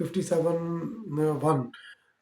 57(1)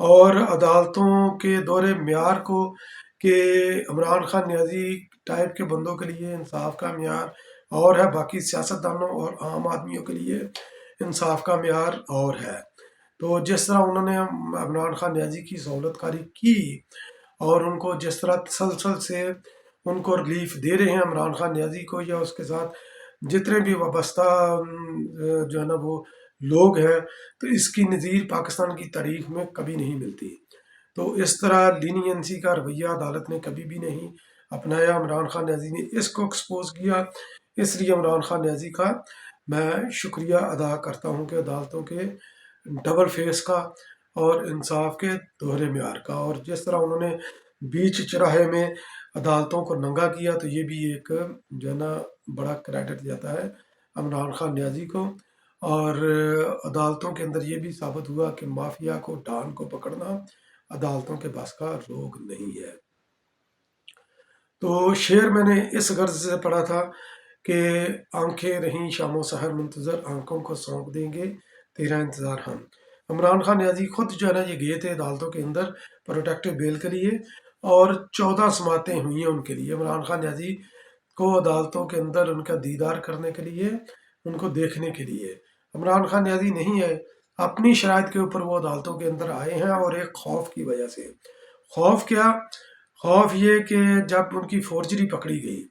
اور عدالتوں کے دور معیار کو کہ عمران خان نیازی ٹائپ کے بندوں کے لیے انصاف کا معیار اور ہے، باقی سیاستدانوں اور عام آدمیوں کے لیے انصاف کا معیار اور ہے۔ تو جس طرح انہوں نے عمران خان نیازی کی سہولت کاری کی اور ان کو جس طرح تسلسل سے ان کو ریلیف دے رہے ہیں عمران خان نیازی کو یا اس کے ساتھ جتنے بھی وابستہ جو ہے نا وہ لوگ ہیں، تو اس کی نظیر پاکستان کی تاریخ میں کبھی نہیں ملتی۔ تو اس طرح لینینسی کا رویہ عدالت نے کبھی بھی نہیں اپنایا۔ عمران خان نیازی نے اس کو ایکسپوز کیا، اس لیے عمران خان نیازی کا میں شکریہ ادا کرتا ہوں کہ عدالتوں کے ڈبل فیس کا اور انصاف کے دوہرے معیار کا، اور جس طرح انہوں نے بیچ چراہے میں عدالتوں کو ننگا کیا، تو یہ بھی ایک جو ہے نا بڑا کریڈٹ جاتا ہے عمران خان نیازی کو۔ اور عدالتوں کے اندر یہ بھی ثابت ہوا کہ مافیا کو ڈان کو پکڑنا عدالتوں کے بس کا روگ نہیں ہے۔ تو شعر میں نے اس غرض سے پڑھا تھا کہ آنکھیں رہیں شام و سحر منتظر، آنکھوں کو سونپ دیں گے تیرا انتظار ہم۔ عمران خان نیازی خود جو ہے نا یہ گئے تھے عدالتوں کے اندر پروٹیکٹیو بیل کے لیے، اور 14 سماعتیں ہوئی ہیں ان کے لیے۔ عمران خان نیازی کو عدالتوں کے اندر ان کا دیدار کرنے کے لیے، ان کو دیکھنے کے لیے عمران خان نیازی نہیں ہے، اپنی شرائط کے اوپر وہ عدالتوں کے اندر آئے ہیں، اور ایک خوف کی وجہ سے۔ خوف کیا؟ خوف یہ کہ جب ان کی فورجری پکڑی گئی،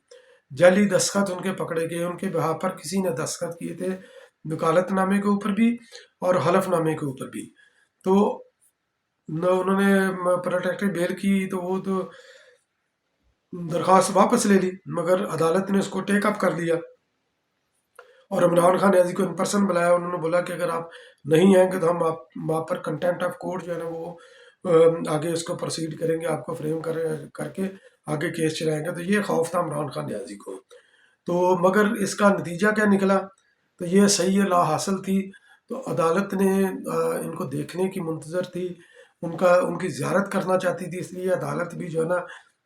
جعلی دستخط ان کے پکڑے گئے، ان کے بہا پر کسی نے دستخط کیے تھے وکالت نامے کے اوپر بھی اور حلف نامے کے اوپر بھی، تو انہوں نے پروٹیکٹیو بیل کی تو وہ تو درخواست واپس لے لی، مگر عدالت نے اس کو ٹیک اپ کر لیا اور عمران خان نیازی کو ان پرسن بلایا۔ انہوں نے بولا کہ اگر آپ نہیں آئیں گے تو ہم آپ پر کنٹمپٹ آف کورٹ جو ہے نا وہ آگے اس کو پروسیڈ کریں گے، آپ کو فریم کر کے آگے کیس چلائیں گے۔ تو یہ خوف تھا عمران خان نیازی کو۔ تو مگر اس کا نتیجہ کیا نکلا؟ تو یہ صحیح لا حاصل تھی، تو عدالت نے ان کو دیکھنے کی منتظر تھی، ان کی زیارت کرنا چاہتی تھی، اس لیے عدالت بھی جو ہے نا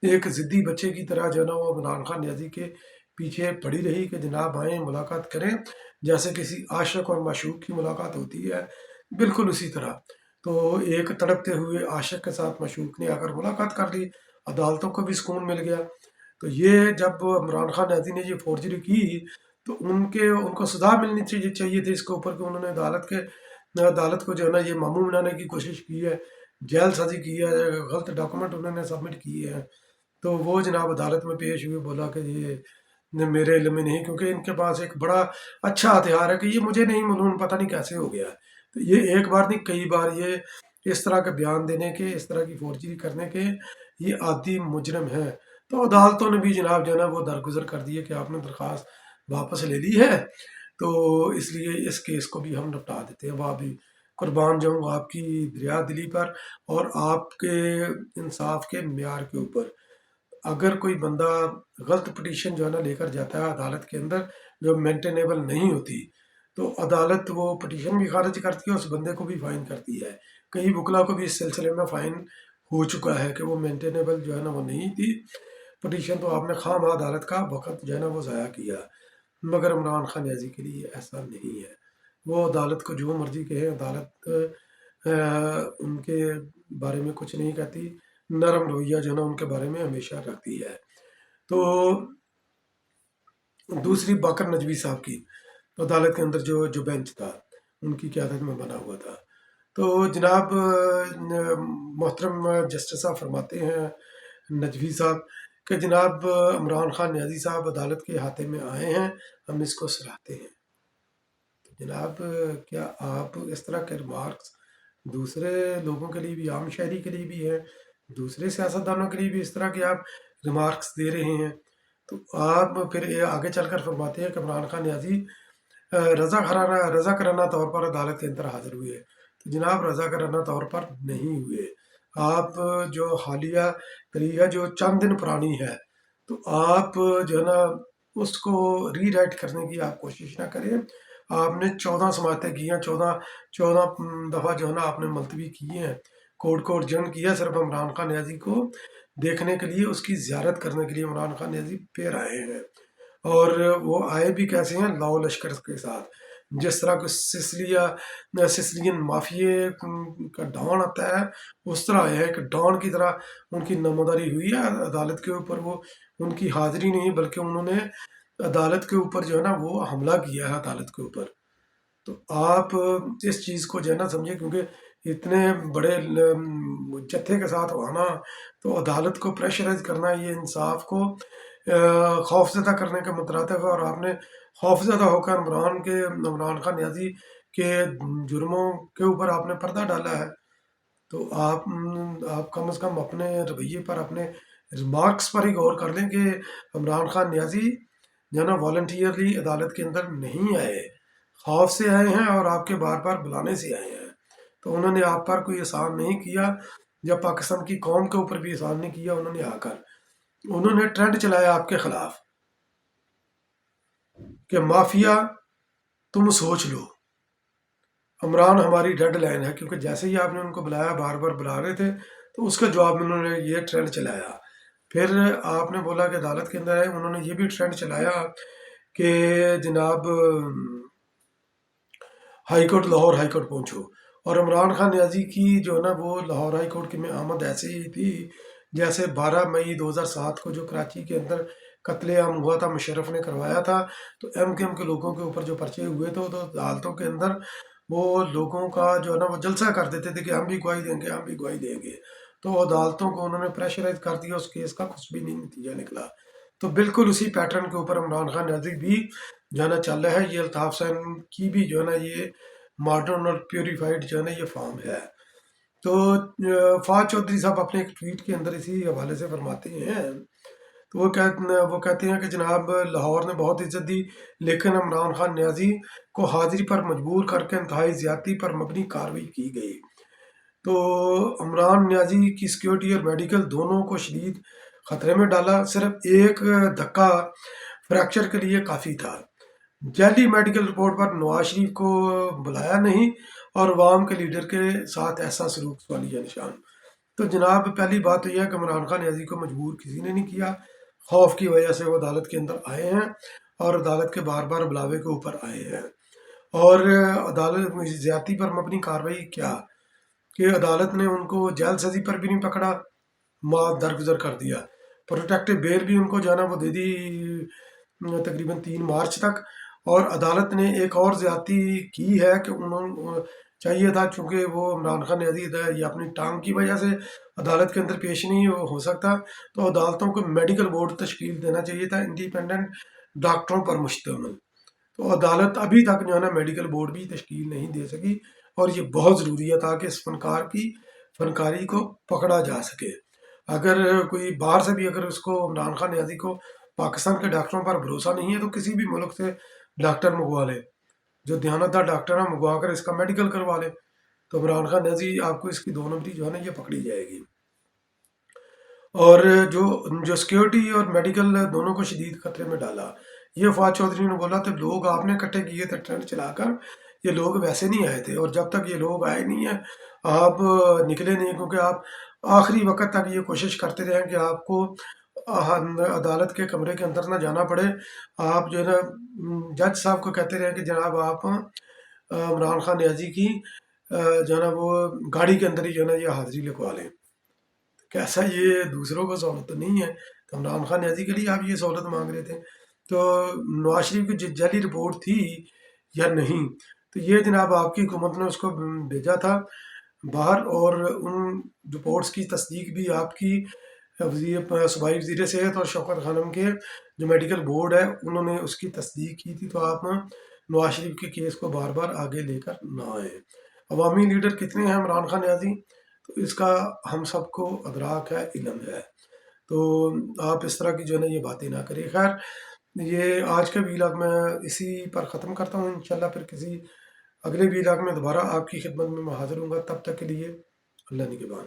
ایک ضدی بچے کی طرح جو ہے نا وہ عمران خان نیازی کے پیچھے پڑی رہی کہ جناب آئیں ملاقات کریں، جیسے کسی عاشق اور معشوق کی ملاقات ہوتی ہے بالکل اسی طرح۔ تو ایک تڑپتے ہوئے عاشق کے ساتھ معشوق نے آ کر ملاقات کر لی، عدالتوں کو بھی سکون مل گیا۔ تو یہ جب عمران خان نیازی نے یہ فورجری کی تو ان کو سزا ملنی چاہیے تھی اس کے اوپر، کہ انہوں نے عدالت کو جو ہے نا یہ ماموں بنانے کی کوشش کی ہے، جیل سازی کی ہے، غلط ڈاکومنٹ انہوں نے سبمٹ کیے ہیں۔ تو وہ جناب عدالت میں پیش ہوئے، بولا کہ یہ میرے علم میں نہیں، کیونکہ ان کے پاس ایک بڑا اچھا ہتھیار ہے کہ یہ مجھے نہیں معلوم، پتہ نہیں کیسے ہو گیا۔ تو یہ ایک بار نہیں کئی بار یہ اس طرح کے بیان دینے کے، اس طرح کی فورجری کرنے کے یہ عادی مجرم ہیں۔ تو عدالتوں نے بھی جناب جو ہے نا وہ درگزر کر دیے کہ آپ نے درخواست واپس لے لی ہے، تو اس لیے اس کیس کو بھی ہم نپٹا دیتے ہیں۔ وہ بھی قربان جاؤں آپ کی دریا دلی پر اور آپ کے انصاف کے معیار کے اوپر۔ اگر کوئی بندہ غلط پٹیشن جو ہے نا لے کر جاتا ہے عدالت کے اندر جو مینٹینیبل نہیں ہوتی، تو عدالت وہ پٹیشن بھی خارج کرتی ہے، اس بندے کو بھی فائن کرتی ہے۔ کئی وکلا کو بھی اس سلسلے میں فائن ہو چکا ہے کہ وہ مینٹینیبل جو ہے نا وہ نہیں تھی پٹیشن، تو آپ نے خواہ مخواہ عدالت کا وقت جو ہے نا وہ ضائع کیا۔ مگر عمران خان نیازی کے لیے ایسا نہیں ہے، وہ عدالت کو جو مرضی کہے، عدالت ان کے بارے میں کچھ نہیں کہتی، نرم رویہ جو ہے نا ان کے بارے میں ہمیشہ رکھتی ہے۔ تو دوسری باقر نجوی صاحب کی عدالت کے اندر جو بینچ تھا ان کی قیادت میں بنا ہوا تھا، تو جناب محترم جسٹس صاحب فرماتے ہیں نجوی صاحب کہ جناب عمران خان نیازی صاحب عدالت کے احاطے میں آئے ہیں، ہم اس کو سراہتے ہیں۔ تو جناب کیا آپ اس طرح کے ریمارکس دوسرے لوگوں کے لیے بھی، عام شہری کے لیے بھی ہیں، دوسرے سیاستدانوں کے لیے بھی اس طرح کے آپ ریمارکس دے رہے ہیں؟ تو آپ پھر آگے چل کر فرماتے ہیں کہ عمران خان نیازی رضا کرانہ طور پر عدالت کے اندر حاضر ہوئے، تو جناب رضا کرانہ طور پر نہیں ہوئے۔ آپ جو حالیہ تاریخ جو چند دن پرانی ہے، تو آپ جو ہے نا اس کو ری رائٹ کرنے کی آپ کوشش نہ کریں۔ آپ نے 14 سماعتیں کی ہیں، 14 دفعہ جو ہے نا آپ نے ملتوی کیے ہیں، کورٹ کو ارجنٹ کیا صرف عمران خان نیازی کو دیکھنے کے لیے، اس کی زیارت کرنے کے لیے عمران خان نیازی پھر آئے ہیں۔ اور وہ آئے بھی کیسے ہیں؟ لاؤ لشکر کے ساتھ، جس طرح کو سسلین مافیے کا ڈان آتا ہے، اس طرح آیا ہے کہ ڈان کی طرح ان کی نموداری ہوئی ہے عدالت کے اوپر. وہ ان کی حاضری نہیں بلکہ انہوں نے عدالت کے اوپر جو ہے نا وہ حملہ کیا ہے عدالت کے اوپر. تو آپ اس چیز کو جو ہے نا سمجھے، کیونکہ اتنے بڑے جتھے کے ساتھ آنا، تو عدالت کو پریشرائز کرنا، یہ انصاف کو خوفزدہ کرنے کے مترادف ہے. اور آپ نے خوفزدہ ہو کر عمران خان نیازی کے جرموں کے اوپر آپ نے پردہ ڈالا ہے. تو آپ کم از کم اپنے رویے پر، اپنے ریمارکس پر ہی غور کر لیں کہ عمران خان نیازی جو ہے نا والنٹیئرلی عدالت کے اندر نہیں آئے، خوف سے آئے ہیں اور آپ کے بار بار بلانے سے آئے ہیں. تو انہوں نے آپ پر کوئی احسان نہیں کیا، جب پاکستان کی قوم کے اوپر بھی احسان نہیں کیا. انہوں نے آ کر انہوں نے ٹرینڈ چلایا آپ کے خلاف کہ مافیا تم سوچ لو، عمران ہماری ڈیڈ لائن ہے. کیونکہ جیسے ہی آپ نے ان کو بلایا، بار بار بلا رہے تھے، تو اس کا جواب میں انہوں نے یہ ٹرینڈ چلایا. پھر آپ نے بولا کہ عدالت کے اندر ہے، انہوں نے یہ بھی ٹرینڈ چلایا کہ جناب high court, Lahore high court پہنچو. اور عمران خان نیازی کی جو ہے نا وہ لاہور ہائی کورٹ کی میں آمد ایسے ہی تھی جیسے 12 مئی 2007 کو جو کراچی کے اندر قتل عام ہوا تھا، مشرف نے کروایا تھا. تو ایم کے لوگوں کے اوپر جو پرچے ہوئے تھے، تو عدالتوں کے اندر وہ لوگوں کا جو ہے نا وہ جلسہ کر دیتے تھے کہ ہم بھی گواہی دیں گے، ہم بھی گواہی دیں گے. تو عدالتوں کو انہوں نے پریشرائز کر دیا، اس کیس کا کچھ بھی نہیں نتیجہ نکلا. تو بالکل اسی پیٹرن کے اوپر عمران خان نیازی بھی جو ہے نا چل رہا ہے. یہ الطاف حسین کی بھی جو ہے نا یہ ماڈرن اور پیوریفائڈ جو ہے نا یہ فارم ہے. تو فہد چودھری صاحب اپنے ایک ٹویٹ کے اندر اسی حوالے سے فرماتے ہیں، تو وہ کہتے ہیں کہ جناب لاہور نے بہت عزت دی، لیکن عمران خان نیازی کو حاضری پر مجبور کر کے انتہائی زیادتی پر مبنی کارروائی کی گئی. تو عمران نیازی کی سیکیورٹی اور میڈیکل دونوں کو شدید خطرے میں ڈالا. صرف ایک دھکا فریکچر کے لیے کافی تھا. جعلی میڈیکل رپورٹ پر نواز شریف کو بلایا نہیں، اور عوام کے لیڈر کے ساتھ ایسا سلوک سوالیہ نشان. تو جناب پہلی بات تو یہ ہے کہ عمران خان نیازی کو مجبور کسی نے نہیں کیا. خوف کی وجہ سے وہ عدالت کے اندر آئے ہیں اور عدالت کے بار بار بلاوے کے اوپر آئے ہیں. اور عدالت میں زیادتی پر مبنی کارروائی کیا کہ عدالت نے ان کو جیل سزی پر بھی نہیں پکڑا، معاف درگزر کر دیا. پروٹیکٹیو بیل بھی ان کو جانا وہ دے دی تقریباً 3 مارچ تک. اور عدالت نے ایک اور زیادتی کی ہے کہ انہوں چاہیے تھا، چونکہ وہ عمران خان نیازی یہ اپنی ٹانگ کی وجہ سے عدالت کے اندر پیش نہیں ہو سکتا، تو عدالتوں کو میڈیکل بورڈ تشکیل دینا چاہیے تھا، انڈیپینڈنٹ ڈاکٹروں پر مشتمل. تو عدالت ابھی تک جو ہے نا میڈیکل بورڈ بھی تشکیل نہیں دے سکی. اور یہ بہت ضروری ہے تاکہ اس فنکار کی فنکاری کو پکڑا جا سکے. اگر کوئی باہر سے بھی اگر اس کو عمران خان نیازی کو پاکستان کے ڈاکٹروں پر بھروسہ نہیں ہے، تو کسی بھی ملک سے ڈاکٹر منگوا لے، جو دیانتدار ڈاکٹر ہیں منگوا کر اس کا میڈیکل کروا لے. تو عمران خان نیازی آپ کو اس کی 2 نمبری جو ہے نا یہ پکڑی جائے گی. اور جو سیکیورٹی اور میڈیکل دونوں کو شدید خطرے میں ڈالا، یہ فہد چودھری نے بولا. تو لوگ آپ نے اکٹھے کیے تھے ٹرینڈ چلا کر، یہ لوگ ویسے نہیں آئے تھے. اور جب تک یہ لوگ آئے نہیں ہیں آپ نکلے نہیں، کیونکہ آپ آخری وقت تک یہ کوشش کرتے رہے کہ آپ کو عدالت کے کمرے کے اندر نہ جانا پڑے. آپ جو ہے نا جج صاحب کو کہتے رہے کہ جناب آپ عمران خان نیازی کی جو ہے نا وہ گاڑی کے اندر ہی جو ہے نا یہ حاضری لکھوا لیں. کیسا یہ دوسروں کو سہولت تو نہیں ہے، تو عمران خان نیازی کے لیے آپ یہ سہولت مانگ رہے تھے. تو نواز شریف کی جعلی رپورٹ تھی یا نہیں، تو یہ جناب آپ کی حکومت نے اس کو بھیجا تھا باہر. اور ان رپورٹس کی تصدیق بھی آپ کی صوبائی وزیر صحت اور شوکت خانم کے جو میڈیکل بورڈ ہے انہوں نے اس کی تصدیق کی تھی. تو آپ نواز شریف کے کیس کو بار بار آگے لے کر نہ آئے. عوامی لیڈر کتنے ہیں عمران خان نیازی، تو اس کا ہم سب کو ادراک ہے، علم ہے. تو آپ اس طرح کی جو ہے نا یہ باتیں نہ کریں. خیر، یہ آج کا ویلاگ میں اسی پر ختم کرتا ہوں. انشاءاللہ پھر کسی اگلے ویلاگ میں دوبارہ آپ کی خدمت میں حاضر ہوں گا. تب تک کے لیے اللہ نگہبان.